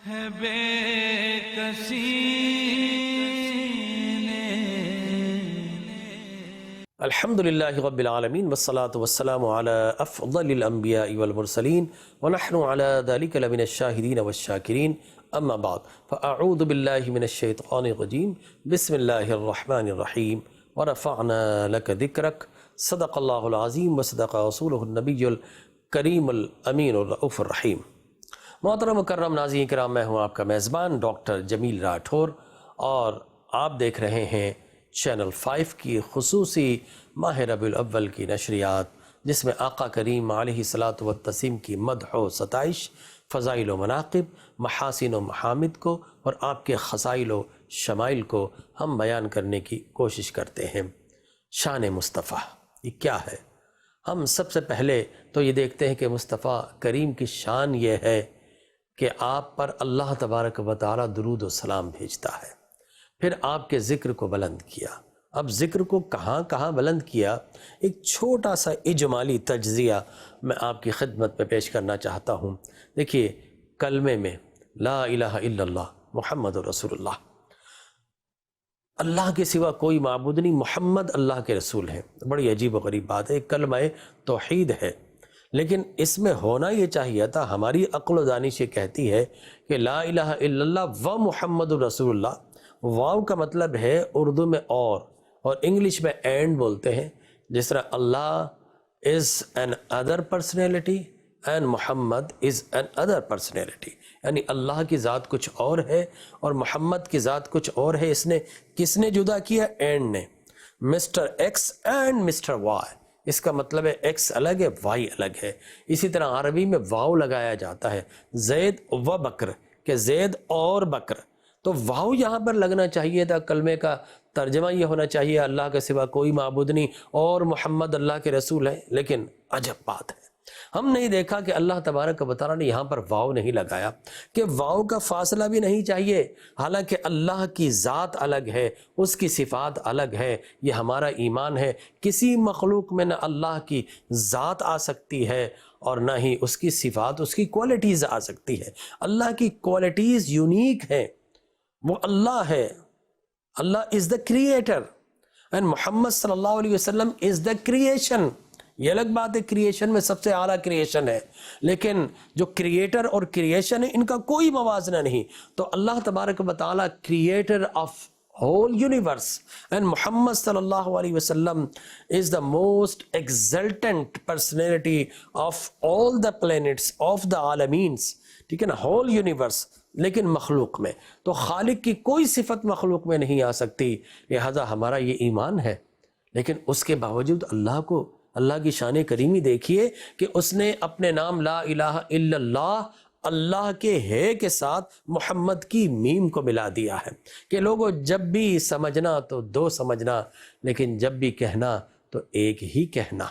ہے بے کسی نے۔ الحمدللہ رب العالمین والصلاة والسلام علی افضل الانبیاء والمرسلین ونحن علی ذلک لمن الشاہدین والشاکرین، اما بعد فاعوذ باللہ من الشیطان الرجیم، بسم اللہ الرحمن الرحیم، ورفعنا لک ذکرک، صدق اللہ العظیم وصدق رسولہ النبی الکریم الامین الرؤوف الرحیم۔ محترم مکرم ناظرین کرام، میں ہوں آپ کا میزبان ڈاکٹر جمیل راٹھور، اور آپ دیکھ رہے ہیں چینل 5 کی خصوصی ماہ ربیع الاول کی نشریات، جس میں آقا کریم علیہ الصلاۃ والتسلیم کی مدح و ستائش، فضائل و مناقب، محاسن و محامد کو اور آپ کے خصائل و شمائل کو ہم بیان کرنے کی کوشش کرتے ہیں۔ شان مصطفیٰ یہ کیا ہے؟ ہم سب سے پہلے تو یہ دیکھتے ہیں کہ مصطفیٰ کریم کی شان یہ ہے کہ آپ پر اللہ تبارک و تعالی درود و سلام بھیجتا ہے، پھر آپ کے ذکر کو بلند کیا۔ اب ذکر کو کہاں کہاں بلند کیا، ایک چھوٹا سا اجمالی تجزیہ میں آپ کی خدمت میں پیش کرنا چاہتا ہوں۔ دیکھیے، کلمے میں لا الہ الا اللہ محمد رسول اللہ، اللہ کے سوا کوئی معبود نہیں، محمد اللہ کے رسول ہیں۔ بڑی عجیب و غریب بات ہے، کلمہ توحید ہے، لیکن اس میں ہونا یہ چاہیے تھا، ہماری عقل و دانش یہ کہتی ہے کہ لا الہ الا اللہ و محمد رسول اللہ۔ واو کا مطلب ہے اردو میں اور انگلش میں اینڈ بولتے ہیں، جس طرح Allah is another personality and Muhammad is another personality, یعنی اللہ کی ذات کچھ اور ہے اور محمد کی ذات کچھ اور ہے۔ اس نے کس نے جدا کیا؟ اینڈ نے، Mr X and Mr Y. اس کا مطلب ہے ایکس الگ ہے، وائی الگ ہے۔ اسی طرح عربی میں واو لگایا جاتا ہے، زید و بکر، کہ زید اور بکر، تو واو یہاں پر لگنا چاہیے تھا۔ کلمے کا ترجمہ یہ ہونا چاہیے اللہ کے سوا کوئی معبود نہیں اور محمد اللہ کے رسول ہیں۔ لیکن عجب بات ہے، ہم نہیں دیکھا کہ اللہ تبارک و تعالیٰ نے یہاں پر واو نہیں لگایا، کہ واو کا فاصلہ بھی نہیں چاہیے، حالانکہ اللہ کی ذات الگ ہے، اس کی صفات الگ ہے۔ یہ ہمارا ایمان ہے، کسی مخلوق میں نہ اللہ کی ذات آ سکتی ہے اور نہ ہی اس کی صفات، اس کی کوالٹیز آ سکتی ہے۔ اللہ کی کوالٹیز یونیک ہیں، وہ اللہ ہے۔ اللہ از دا کریٹر اینڈ محمد صلی اللہ علیہ وسلم از دا کریشن۔ یہ الگ بات ہے، کریشن میں سب سے اعلیٰ کریشن ہے، لیکن جو کریٹر اور کریشن ہے ان کا کوئی موازنہ نہیں۔ تو اللہ تبارک و تعالیٰ creator of whole universe and Muhammad sallallahu alaihi wasallam is the most exalted personality of all the planets of the alamins، ٹھیک ہے نا، whole universe، لیکن مخلوق میں تو خالق کی کوئی صفت مخلوق میں نہیں آ سکتی، لہذا ہمارا یہ ایمان ہے۔ لیکن اس کے باوجود اللہ کی شان کریمی دیکھیے کہ اس نے اپنے نام لا الہ الا اللہ، اللہ کے ہے کے ساتھ محمد کی میم کو ملا دیا ہے، کہ لوگوں جب بھی سمجھنا تو دو سمجھنا، لیکن جب بھی کہنا تو ایک ہی کہنا۔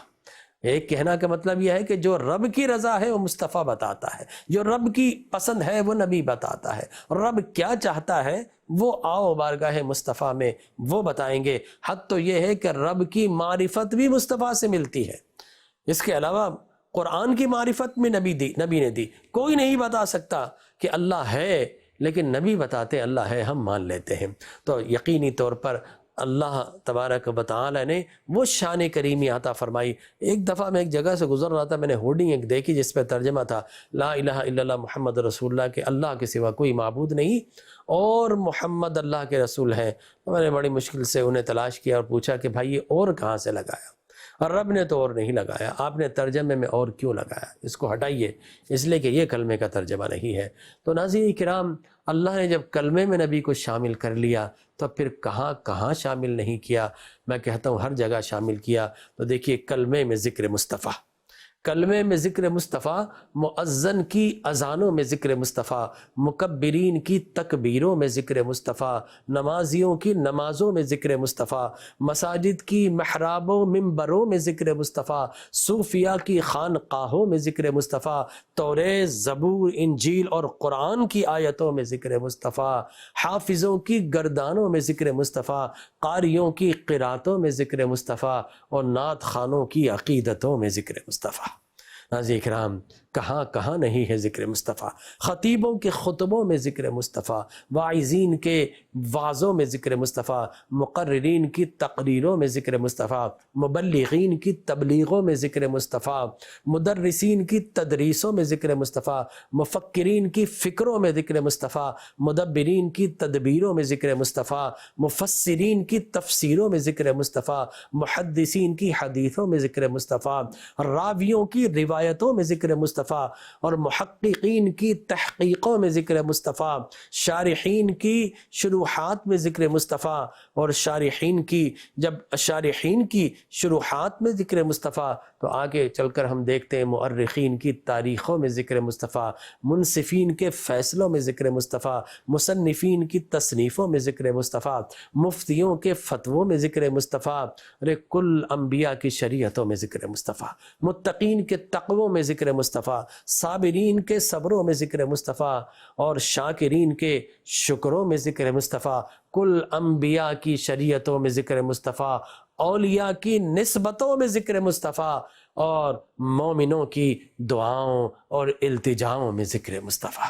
ایک کہنا کا مطلب یہ ہے کہ جو رب کی رضا ہے وہ مصطفیٰ بتاتا ہے، جو رب کی پسند ہے وہ نبی بتاتا ہے، اور رب کیا چاہتا ہے وہ آؤ بارگاہ مصطفیٰ میں وہ بتائیں گے۔ حد تو یہ ہے کہ رب کی معرفت بھی مصطفیٰ سے ملتی ہے، اس کے علاوہ قرآن کی معرفت میں نبی نے دی۔ کوئی نہیں بتا سکتا کہ اللہ ہے، لیکن نبی بتاتے اللہ ہے، ہم مان لیتے ہیں۔ تو یقینی طور پر اللہ تبارک و تعالی نے وہ شان کریمی عطا فرمائی۔ ایک دفعہ میں ایک جگہ سے گزر رہا تھا، میں نے ہورڈنگ ایک دیکھی جس پہ ترجمہ تھا لا الہ الا اللہ محمد رسول اللہ، کہ اللہ کے سوا کوئی معبود نہیں اور محمد اللہ کے رسول ہیں۔ میں نے بڑی مشکل سے انہیں تلاش کیا اور پوچھا کہ بھائی یہ اور کہاں سے لگایا؟ اور رب نے تو اور نہیں لگایا، آپ نے ترجمے میں اور کیوں لگایا؟ اس کو ہٹائیے، اس لیے کہ یہ کلمے کا ترجمہ نہیں ہے۔ تو ناظرین کرام، اللہ نے جب کلمے میں نبی کو شامل کر لیا تو پھر کہاں کہاں شامل نہیں کیا؟ میں کہتا ہوں ہر جگہ شامل کیا۔ تو دیکھیے، کلمے میں ذکر مصطفیٰ، کلمے میں ذکر مصطفیٰ، مؤذن کی اذانوں میں ذکر مصطفیٰ، مکبرین کی تکبیروں میں ذکر مصطفیٰ، نمازیوں کی نمازوں میں ذکر مصطفیٰ، مساجد کی محرابوں منبروں میں ذکر مصطفیٰ، صوفیہ کی خانقاہوں میں ذکر مصطفیٰ، توریت، زبور، انجیل اور قرآن کی آیتوں میں ذکر مصطفیٰ، حافظوں کی گردانوں میں ذکر مصطفیٰ، قاریوں کی قراتوں میں ذکر مصطفیٰ، اور نعت خوانوں کی عقیدتوں میں ذکر مصطفیٰ۔ ناظرین کرام، کہاں کہاں نہیں ہے ذکر مصطفیٰ۔ خطیبوں کے خطبوں میں ذکر مصطفیٰ، واعظین کے وعظوں میں ذکر مصطفیٰ، مقررین کی تقریروں میں ذکر مصطفیٰ، مبلغین کی تبلیغوں میں ذکر مصطفیٰ، مدرسین کی تدریسوں میں ذکر مصطفیٰ، مفکرین کی فکروں میں ذکر مصطفیٰ، مدبرین کی تدبیروں میں ذکر مصطفیٰ، مفسرین کی تفسیروں میں ذکر مصطفیٰ، محدثین کی حدیثوں میں ذکر مصطفیٰ، راویوں کی روایتوں میں ذکر مصطفیٰ، اور محققین کی تحقیقوں میں ذکر مصطفیٰ، شارحین کی شروحات میں ذکر مصطفیٰ، اور شارحین کی شروحات میں ذکر مصطفیٰ، تو آگے چل کر ہم دیکھتے ہیں مؤرخین کی تاریخوں میں ذکر مصطفیٰ، منصفین کے فیصلوں میں ذکر مصطفیٰ، مصنفین کی تصنیفوں میں ذکر مصطفیٰ، مفتیوں کے فتووں میں ذکر مصطفیٰ، اور کل انبیاء کی شریعتوں میں ذکر مصطفیٰ، متقین کے تقووں میں ذکر مصطفیٰ، صابرین کے صبروں میں ذکر مصطفیٰ، اور شاکرین کے شکروں میں ذکر مصطفیٰ، کل انبیاء کی شریعتوں میں ذکر مصطفیٰ، اولیاء کی نسبتوں میں ذکر مصطفیٰ، اور مومنوں کی دعاؤں اور التجاؤں میں ذکر مصطفیٰ۔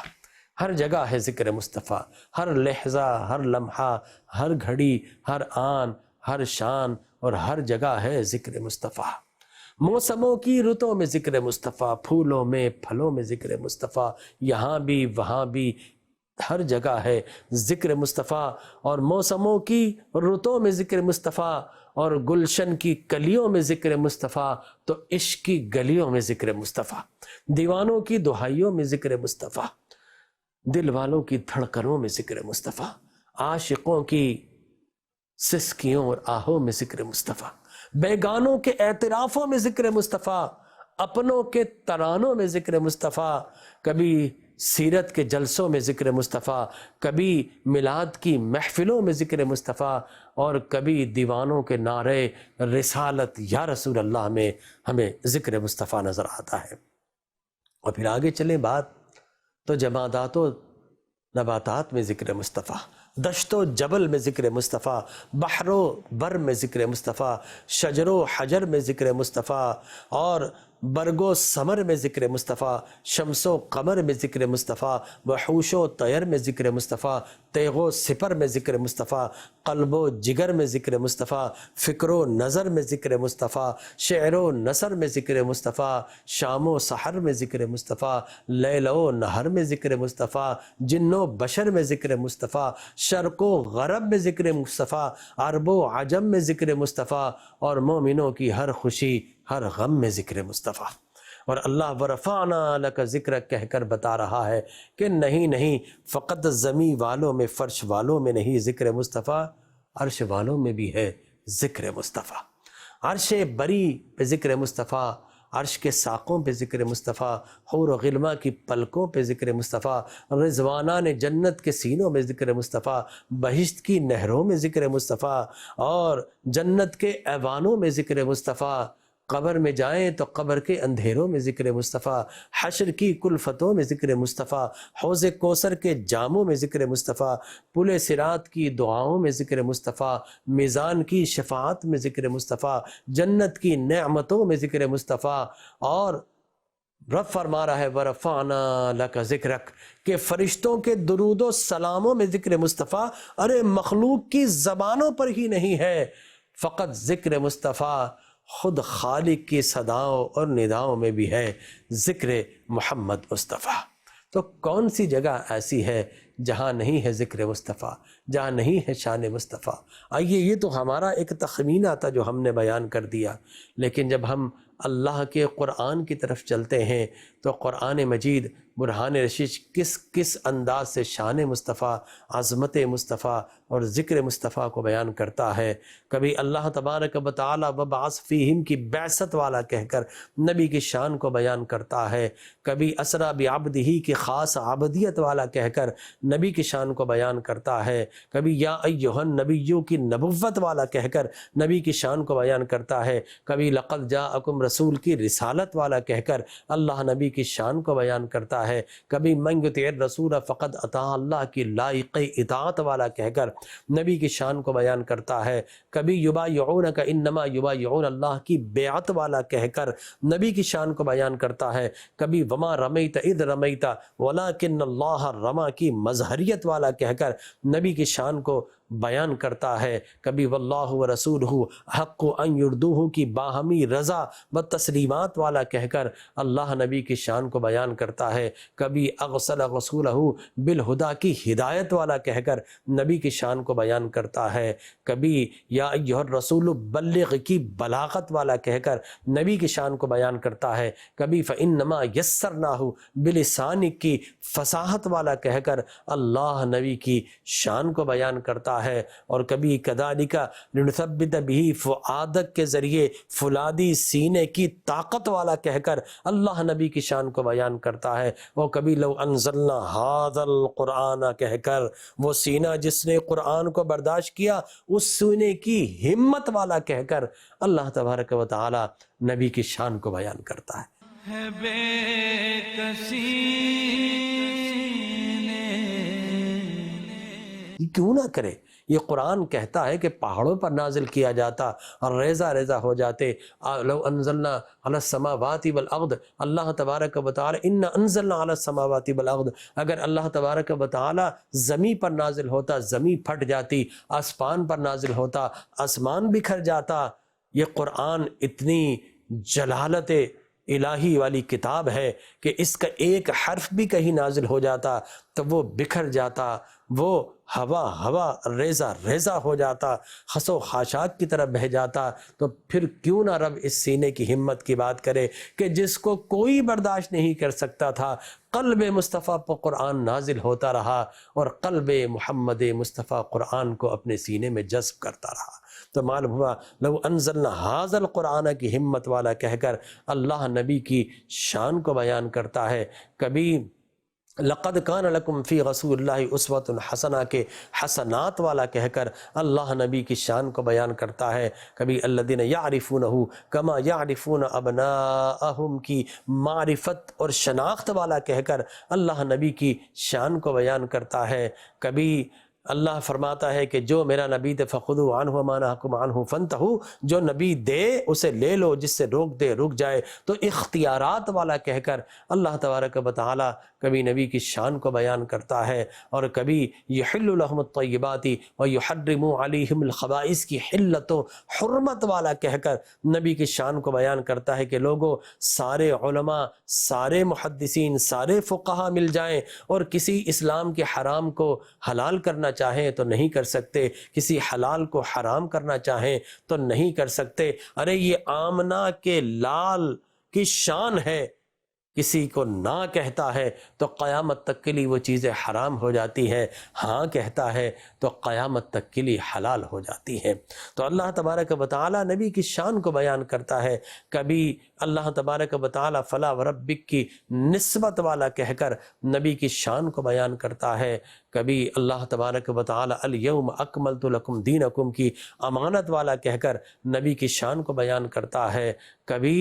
ہر جگہ ہے ذکر مصطفیٰ، ہر لحظہ، ہر لمحہ، ہر گھڑی، ہر آن، ہر شان، اور ہر جگہ ہے ذکر مصطفیٰ۔ موسموں کی رتوں میں ذکر مصطفیٰ، پھولوں میں پھلوں میں ذکر مصطفیٰ، یہاں بھی وہاں بھی ہر جگہ ہے ذکر مصطفیٰ، اور موسموں کی رتوں میں ذکر مصطفیٰ، اور گلشن کی کلیوں میں ذکر مصطفیٰ، تو عشق کی گلیوں میں ذکر مصطفیٰ، دیوانوں کی دہائیوں میں ذکر مصطفیٰ، دل والوں کی دھڑکنوں میں ذکر مصطفیٰ، عاشقوں کی سسکیوں اور آہوں میں ذکر مصطفیٰ، بیگانوں کے اعترافوں میں ذکر مصطفیٰ، اپنوں کے ترانوں میں ذکر مصطفیٰ، کبھی سیرت کے جلسوں میں ذکر مصطفیٰ، کبھی میلاد کی محفلوں میں ذکر مصطفیٰ، اور کبھی دیوانوں کے نعرے رسالت یا رسول اللہ میں ہمیں ذکر مصطفیٰ نظر آتا ہے۔ اور پھر آگے چلیں بات تو جمادات و نباتات میں ذکر مصطفیٰ، دشت و جبل میں ذکر مصطفیٰ، بحر و بر میں ذکر مصطفیٰ، شجر و حجر میں ذکر مصطفیٰ، اور برگ و ثمر میں ذکر مصطفیٰ، شمس و قمر میں ذکر مصطفیٰ، وحوش و طیر میں ذکر مصطفیٰ، تیغ و سپر میں ذکر مصطفیٰ، قلب و جگر میں ذکر مصطفیٰ، فکر و نظر میں ذکر مصطفیٰ، شعر و نثر میں ذکر مصطفیٰ، شام و سحر میں ذکر مصطفیٰ، لیل و نہر میں ذکر مصطفیٰ، جن و بشر میں ذکر مصطفیٰ، شرق و غرب میں ذکر مصطفیٰ، عرب و عجم میں ذکر مصطفیٰ، اور مومنوں کی ہر خوشی ہر غم میں ذکر مصطفیٰ۔ اور اللہ ورفعنا لک ذکرک کہہ کر بتا رہا ہے کہ نہیں فقط زمین والوں میں، فرش والوں میں نہیں ذکر مصطفیٰ، عرش والوں میں بھی ہے ذکر مصطفیٰ۔ عرش بری پہ ذکر مصطفیٰ، عرش کے ساقوں پہ ذکر مصطفیٰ، حور و غلمہ کی پلکوں پہ ذکر مصطفیٰ، رضوانان جنت کے سینوں میں ذکر مصطفیٰ، بہشت کی نہروں میں ذکر مصطفیٰ، اور جنت کے ایوانوں میں ذکر مصطفیٰ، قبر میں جائیں تو قبر کے اندھیروں میں ذکر مصطفیٰ، حشر کی کلفتوں میں ذکر مصطفیٰ، حوض کوثر کے جاموں میں ذکر مصطفیٰ، پل صراط کی دعاؤں میں ذکر مصطفیٰ، میزان کی شفاعت میں ذکر مصطفیٰ، جنت کی نعمتوں میں ذکر مصطفیٰ، اور رب فرما رہا ہے وَرَفَعْنَا لَكَ ذِكْرَكَ کہ فرشتوں کے درود و سلاموں میں ذکر مصطفیٰ، ارے مخلوق کی زبانوں پر ہی نہیں ہے، فقط ذکر مصطفیٰ خود خالق کی صداؤں اور نداؤں میں بھی ہے ذکر محمد مصطفیٰ۔ تو کون سی جگہ ایسی ہے جہاں نہیں ہے ذکر مصطفیٰ، جہاں نہیں ہے شان مصطفیٰ؟ آئیے، یہ تو ہمارا ایک تخمینہ تھا جو ہم نے بیان کر دیا، لیکن جب ہم اللہ کے قرآن کی طرف چلتے ہیں تو قرآن مجید برہان رشید کس انداز سے شان مصطفیٰ، عظمت مصطفیٰ اور ذکر مصطفیٰ کو بیان کرتا ہے۔ کبھی اللہ تبارک و تعالی وبعث فیہم کی بعثت والا کہہ کر نبی کی شان کو بیان کرتا ہے، کبھی اسریٰ بعبدہ کی خاص عبدیت والا کہہ کر نبی کی شان کو بیان کرتا ہے، کبھی یا ایھا النبی کی نبوت والا کہہ کر نبی کی شان کو بیان کرتا ہے، کبھی لقد جاءکم رسول کی رسالت والا کہہ کر اللہ نبی کی شان کو بیان کرتا کرتا ہے، کبھی من یطع الرسول فقد اطاع اللہ کی لائق اطاعت والا کہہ کر نبی کی شان کو بیان کرتا ہے، کبھی یبایعونک انما یبایعون اللہ کی بیعت والا کہہ کر نبی کی شان کو بیان کرتا ہے، کبھی وما رمیت اذ رمیت ولکن اللہ رما کی مظہریت والا کہہ کر نبی کی شان کو بیان کرتا ہے، کبھی واللہ ورسولہ حق ان یردوہ کی باہمی رضا و تسلیمات والا کہہ کر اللہ نبی کی شان کو بیان کرتا ہے، کبھی اغسل رسولہ بالہدا کی ہدایت والا کہہ کر نبی کی شان کو بیان کرتا ہے، کبھی یا ایھا الرسول بلغ کی بلاغت والا کہہ کر نبی کی شان کو بیان کرتا ہے، کبھی فإنما یسرناہ بلسانک کی فصاحت والا کہہ کر اللہ نبی کی شان کو بیان کرتا ہے، اور کبھی کذالک لنثبت بہ فؤادک کے ذریعے فولادی سینے کی طاقت والا کہہ کر اللہ نبی کی شان کو بیان کرتا ہے، اور کبھی لو انزلنا ھذا القرآن کہہ کر وہ سینہ جس نے قرآن کو برداشت کیا اس سینے کی ہمت والا کہہ کر اللہ تبارک و تعالی نبی کی شان کو بیان کرتا ہے۔ بے کسی یہ کیوں نہ کرے؟ یہ قرآن کہتا ہے کہ پہاڑوں پر نازل کیا جاتا اور ریزہ ریزہ ہو جاتے، لو انزلنا علی السماوات والارض، اللہ تبارک و تعالی ان انزلنا علی السماوات والارض، اگر اللہ تبارک و تعالی زمین پر نازل ہوتا زمین پھٹ جاتی، آسمان پر نازل ہوتا آسمان بکھر جاتا۔ یہ قرآن اتنی جلالت الہی والی کتاب ہے کہ اس کا ایک حرف بھی کہیں نازل ہو جاتا تو وہ بکھر جاتا، وہ ہوا ریزہ ریزہ ہو جاتا، خس و خاشاک کی طرح بہہ جاتا۔ تو پھر کیوں نہ رب اس سینے کی ہمت کی بات کرے کہ جس کو کوئی برداشت نہیں کر سکتا تھا، قلب مصطفیٰ پر قرآن نازل ہوتا رہا اور قلب محمد مصطفیٰ قرآن کو اپنے سینے میں جذب کرتا رہا۔ تو معلوم ہوا لو انزلنا ھذا القرآن کی ہمت والا کہہ کر اللہ نبی کی شان کو بیان کرتا ہے، کبھی لقد کان لکم فی رسول اللہ اسوۃ حسنہ کے حسنات والا کہہ کر اللہ نبی کی شان کو بیان کرتا ہے، کبھی الذین یعرفونہ کما یعرفون ابناءہم کی معرفت اور شناخت والا کہہ کر اللہ نبی کی شان کو بیان کرتا ہے، کبھی اللہ فرماتا ہے کہ جو میرا نبی دے فخذوا عنہ وما نہاکم عنہ فانتہوا، جو نبی دے اسے لے لو، جس سے روک دے رک جائے۔ تو اختیارات والا کہہ کر اللہ تبارک و تعالی کبھی نبی کی شان کو بیان کرتا ہے، اور کبھی یحل لہم الطیبات ویحرم علیہم الخبائث کی حلت و حرمت والا کہہ کر نبی کی شان کو بیان کرتا ہے کہ لوگوں سارے علماء، سارے محدثین، سارے فقہا مل جائیں اور کسی اسلام کے حرام کو حلال کرنا چاہیں تو نہیں کر سکتے، کسی حلال کو حرام کرنا چاہیں تو نہیں کر سکتے۔ ارے یہ آمنہ کے لال کی شان ہے، کسی کو نہ کہتا ہے تو قیامت تک کے لیے وہ چیزیں حرام ہو جاتی ہیں، ہاں کہتا ہے تو قیامت تک کے لیے حلال ہو جاتی ہیں۔ تو اللہ تبارک و تعالی نبی کی شان کو بیان کرتا ہے، کبھی اللہ تبارک و تعالی فلا وربک کی نسبت والا کہہ کر نبی کی شان کو بیان کرتا ہے، کبھی اللہ تبارک و تعالی الیوم اکملت لکم دینکم کی امانت والا کہہ کر نبی کی شان کو بیان کرتا ہے، کبھی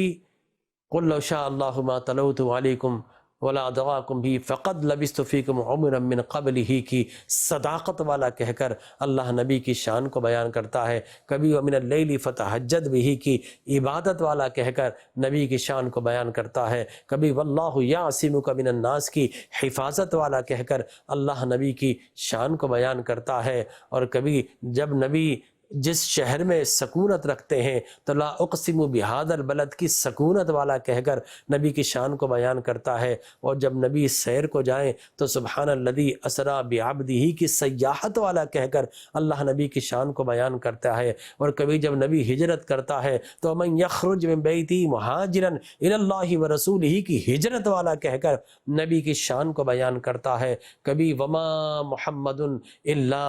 قل لو شاء اللہ ما تلوت علیکم ولا ادراکم بھی فقد لبثت فیکم عمرا من قبلہ کی صداقت والا کہہ کر اللہ نبی کی شان کو بیان کرتا ہے، کبھی ومن اللیل فتہجد بہ کی عبادت والا کہہ کر نبی کی شان کو بیان کرتا ہے، کبھی واللہ یعصمک من الناس کی حفاظت والا کہہ کر اللہ نبی کی شان کو بیان کرتا ہے، اور کبھی جب نبی جس شہر میں سکونت رکھتے ہیں تو لا اقسم بہذا البلد کی سکونت والا کہہ کر نبی کی شان کو بیان کرتا ہے، اور جب نبی سیر کو جائیں تو سبحان الذی اسری بعبدہ کی سیاحت والا کہہ کر اللہ نبی کی شان کو بیان کرتا ہے، اور کبھی جب نبی ہجرت کرتا ہے تو من یخرج من بیتی مہاجرا الی اللہ ورسولہ کی ہجرت والا کہہ کر نبی کی شان کو بیان کرتا ہے، کبھی وما محمد الا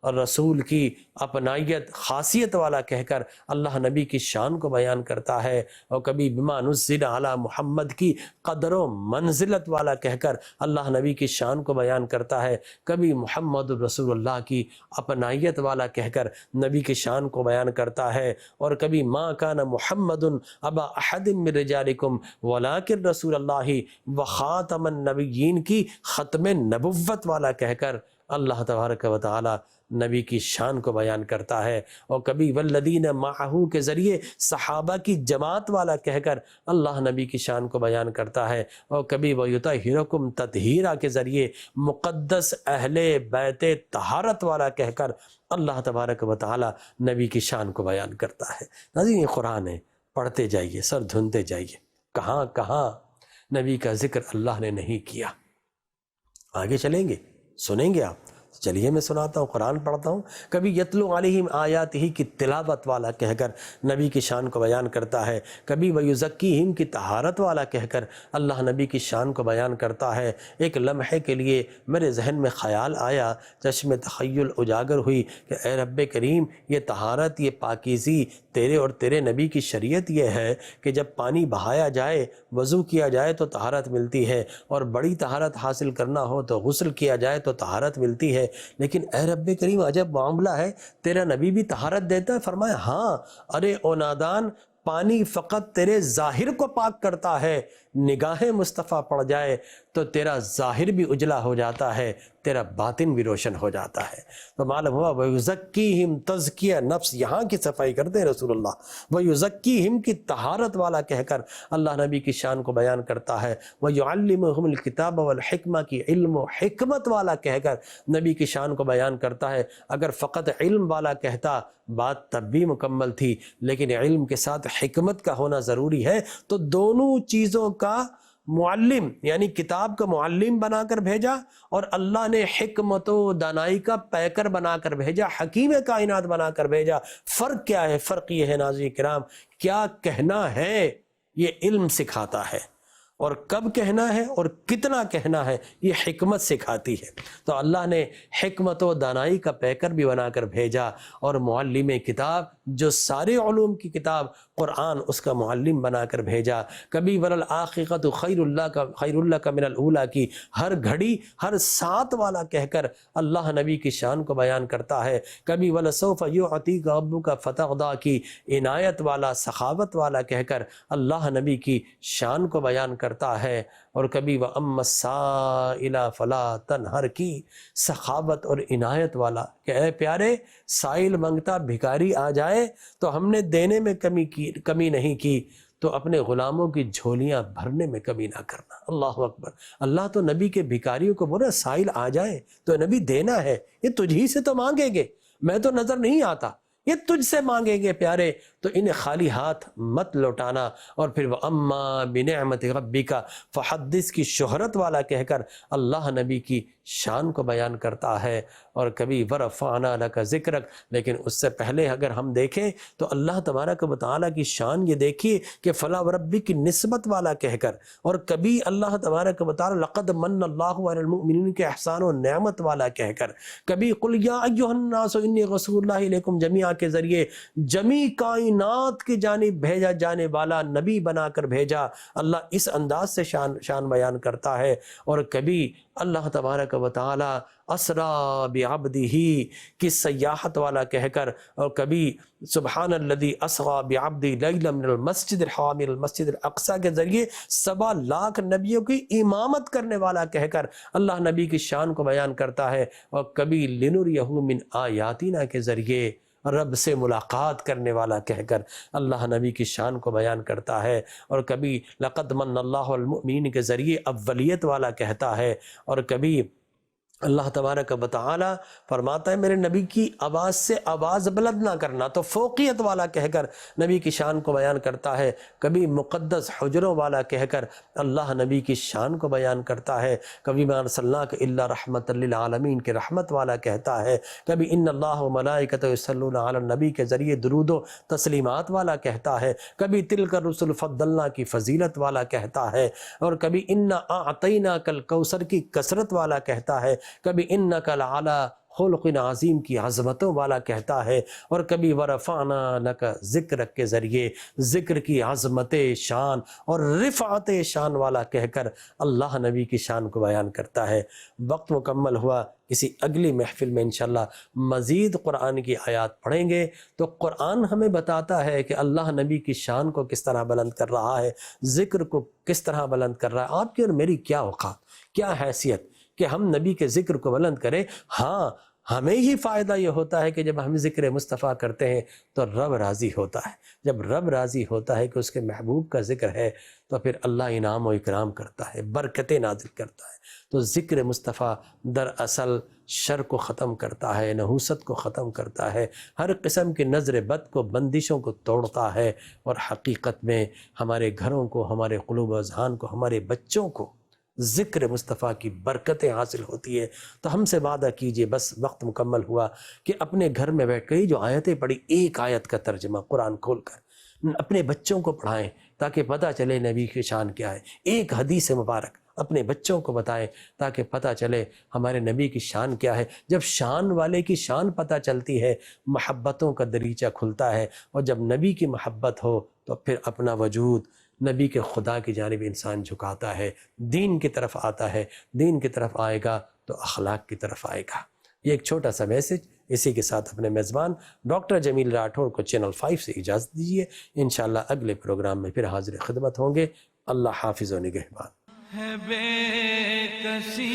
اور رسول کی اپنائیت خاصیت والا کہہ کر اللہ نبی کی شان کو بیان کرتا ہے، اور کبھی بما نزل علی محمد کی قدر و منزلت والا کہہ کر اللہ نبی کی شان کو بیان کرتا ہے، کبھی محمد الرسول اللہ کی اپنائیت والا کہہ کر نبی کی شان کو بیان کرتا ہے، اور کبھی ما کان محمد ابا احد من رجالکم ولکن رسول اللہ وخاتم النبیین کی ختم نبوت والا کہہ کر اللہ تبارک و تعالی نبی کی شان کو بیان کرتا ہے، اور کبھی والذین معہو کے ذریعے صحابہ کی جماعت والا کہہ کر اللہ نبی کی شان کو بیان کرتا ہے، اور کبھی وَيُطَهِّرُكُمْ تَطْهِيرًا کے ذریعے مقدس اہل بیت طہارت والا کہہ کر اللہ تبارک و تعالی نبی کی شان کو بیان کرتا ہے۔ ناظرین، یہ قرآن ہے، پڑھتے جائیے، سر دھنتے جائیے، کہاں کہاں نبی کا ذکر اللہ نے نہیں کیا۔ آگے چلیں گے، سنیں گے آپ، چلیے میں سناتا ہوں، قرآن پڑھتا ہوں۔ کبھی یتلو علیہم آیاتہ کی تلاوت والا کہہ کر نبی کی شان کو بیان کرتا ہے، کبھی ویزکیہم کی طہارت والا کہہ کر اللہ نبی کی شان کو بیان کرتا ہے۔ ایک لمحے کے لیے میرے ذہن میں خیال آیا، چشم تخیل اجاگر ہوئی کہ اے رب کریم، یہ طہارت، یہ پاکیزی تیرے اور تیرے نبی کی شریعت یہ ہے کہ جب پانی بہایا جائے، وضو کیا جائے تو طہارت ملتی ہے، اور بڑی طہارت حاصل کرنا ہو تو غسل کیا جائے تو طہارت ملتی ہے۔ لیکن اے رب کریم، عجب معاملہ ہے، تیرا نبی بھی طہارت دیتا ہے؟ فرمایا ہاں، ارے او نادان، پانی فقط تیرے ظاہر کو پاک کرتا ہے، نگاہ مصطفیٰ پڑ جائے تو تیرا ظاہر بھی اجلا ہو جاتا ہے، تیرا باطن بھی روشن ہو جاتا ہے۔ تو معلوم ہوا وَيُزَكِّيهِمْ تزکیہ نفس، یہاں کی صفائی کرتے ہیں رسول اللہ۔ وَيُزَكِّيهِمْ کی طہارت والا کہہ کر اللہ نبی کی شان کو بیان کرتا ہے۔ وَيُعَلِّمُهُمُ الْكِتَابَ وَالْحِكْمَةَ کی علم و حکمت والا کہہ کر نبی کی شان کو بیان کرتا ہے۔ اگر فقط علم والا کہتا بات تب بھی مکمل تھی، لیکن علم کے ساتھ حکمت کا ہونا ضروری ہے، تو دونوں چیزوں کا معلم، یعنی کتاب کا معلم بنا کر بھیجا، اور اللہ نے حکمت و دانائی کا پیکر بنا کر بھیجا، حکیم کائنات بنا کر بھیجا۔ فرق کیا ہے؟ فرق یہ ہے ناظرین کرام، کیا کہنا ہے یہ علم سکھاتا ہے، اور کب کہنا ہے اور کتنا کہنا ہے یہ حکمت سکھاتی ہے۔ تو اللہ نے حکمت و دانائی کا پیکر بھی بنا کر بھیجا، اور معلم کتاب، جو سارے علوم کی کتاب قرآن، اس کا معلم بنا کر بھیجا۔ کبھی وَلَلْآخِرَةُ خَيْرٌ لَكَ مِنَ الْأُولَىٰ کی ہر گھڑی، ہر ساتھ والا کہہ کر اللہ نبی کی شان کو بیان کرتا ہے۔ کبھی وَلَسَوْفَ يُعْطِيكَ رَبُّكَ فَتَرْضَىٰ کی عنایت والا، سخاوت والا کہہ کر اللہ نبی کی شان کو بیان کرتا ہے۔ اور کبھی وَأَمَّا السَّائِلَ فَلَا تَنْهَرْ کی سخاوت اور عنایت والا کہ اے پیارے، سائل منگتا بھکاری آ جائے تو ہم نے دینے میں کمی نہیں کی، تو اپنے غلاموں کی جھولیاں بھرنے میں کمی نہ کرنا۔ اللہ اکبر! اللہ تو نبی کے بھکاریوں کو بولا سائل آ جائے تو نبی دینا ہے، یہ تجھ ہی سے تو مانگیں گے، میں تو نظر نہیں آتا، یہ تجھ سے مانگیں گے پیارے، تو انہیں خالی ہاتھ مت لوٹانا۔ اور پھر وَأَمَّا بِنِعْمَةِ رَبِّكَ فَحَدِّثْ کی شہرت والا کہہ کر اللہ نبی کی شان کو بیان کرتا ہے۔ اور کبھی وَرَفَعْنَا لَكَ ذِكْرَكَ، لیکن اس سے پہلے اگر ہم دیکھیں تو اللہ تبارک و تعالیٰ کی شان یہ دیکھیے کہ فلا وربی کی نسبت والا کہہ کر، اور کبھی اللہ تبارک و تعالیٰ لقد من اللہ علی المؤمنین کے احسان و نعمت والا کہہ کر، کبھی قل یا ایھا الناس انی رسول اللہ الیکم جمیعا کے ذریعے جمی کائنات کی جانب بھیجا جانے والا نبی بنا کر بھیجا۔ اللہ اس انداز سے شان بیان کرتا ہے۔ اور کبھی اللہ تبارک و تعالی اسرا بعبدہ کی سیاحت والا کہہ کر، اور کبھی سبحان الذی اسرا بعبدہ لیلا من المسجد الحرام الى المسجد الاقصی کے ذریعے 7 لاکھ نبیوں کی امامت کرنے والا کہہ کر اللہ نبی کی شان کو بیان کرتا ہے۔ اور کبھی لنریہ من آیاتنا کے ذریعے رب سے ملاقات کرنے والا کہہ کر اللہ نبی کی شان کو بیان کرتا ہے۔ اور کبھی لقد من اللہ علی المؤمنین کے ذریعے اولیت والا کہتا ہے۔ اور کبھی اللہ تبارک و تعالی فرماتا ہے میرے نبی کی آواز سے آواز بلند نہ کرنا، تو فوقیت والا کہہ کر نبی کی شان کو بیان کرتا ہے۔ کبھی مقدس حجروں والا کہہ کر اللہ نبی کی شان کو بیان کرتا ہے۔ کبھی ما ارسلناک الا رحمۃ للعالمین کے رحمت والا کہتا ہے۔ کبھی ان اللہ و ملائکتہ یصلون علی النبی کے ذریعے درود و تسلیمات والا کہتا ہے۔ کبھی تلک الرسل فضلنا کی فضیلت والا کہتا ہے۔ اور کبھی انا اعطیناک الکوثر کی کثرت والا کہتا ہے۔ کبھی انک لعلی خلق عظیم کی عظمتوں والا کہتا ہے، اور کبھی ورفعنا لک ذکرک کے ذریعے ذکر کی عظمت شان اور رفعت شان والا کہہ کر اللہ نبی کی شان کو بیان کرتا ہے۔ وقت مکمل ہوا، کسی اگلی محفل میں انشاءاللہ مزید قرآن کی آیات پڑھیں گے۔ تو قرآن ہمیں بتاتا ہے کہ اللہ نبی کی شان کو کس طرح بلند کر رہا ہے، ذکر کو کس طرح بلند کر رہا ہے۔ آپ کی اور میری کیا اوقات، کیا حیثیت کہ ہم نبی کے ذکر کو بلند کریں۔ ہاں، ہمیں ہی فائدہ یہ ہوتا ہے کہ جب ہم ذکر مصطفیٰ کرتے ہیں تو رب راضی ہوتا ہے۔ جب رب راضی ہوتا ہے کہ اس کے محبوب کا ذکر ہے تو پھر اللہ انعام و اکرام کرتا ہے، برکتیں نازل کرتا ہے۔ تو ذکر مصطفیٰ دراصل شر کو ختم کرتا ہے، نحوست کو ختم کرتا ہے، ہر قسم کی نظر بد کو، بندشوں کو توڑتا ہے، اور حقیقت میں ہمارے گھروں کو، ہمارے قلوب و اذہان کو، ہمارے بچوں کو ذکر مصطفیٰ کی برکتیں حاصل ہوتی ہے۔ تو ہم سے وعدہ کیجئے، بس وقت مکمل ہوا، کہ اپنے گھر میں بیٹھ کے جو آیتیں پڑھی، ایک آیت کا ترجمہ قرآن کھول کر اپنے بچوں کو پڑھائیں تاکہ پتہ چلے نبی کی شان کیا ہے۔ ایک حدیث مبارک اپنے بچوں کو بتائیں تاکہ پتہ چلے ہمارے نبی کی شان کیا ہے۔ جب شان والے کی شان پتہ چلتی ہے، محبتوں کا دریچہ کھلتا ہے، اور جب نبی کی محبت ہو تو پھر اپنا وجود نبی کے خدا کی جانب انسان جھکاتا ہے، دین کی طرف آتا ہے۔ دین کی طرف آئے گا تو اخلاق کی طرف آئے گا۔ یہ ایک چھوٹا سا میسج، اسی کے ساتھ اپنے میزبان ڈاکٹر جمیل راٹھور کو چینل 5 سے اجازت دیجیے۔ انشاءاللہ اگلے پروگرام میں پھر حاضر خدمت ہوں گے۔ اللہ حافظ و نگہبان۔ ہے بے کسی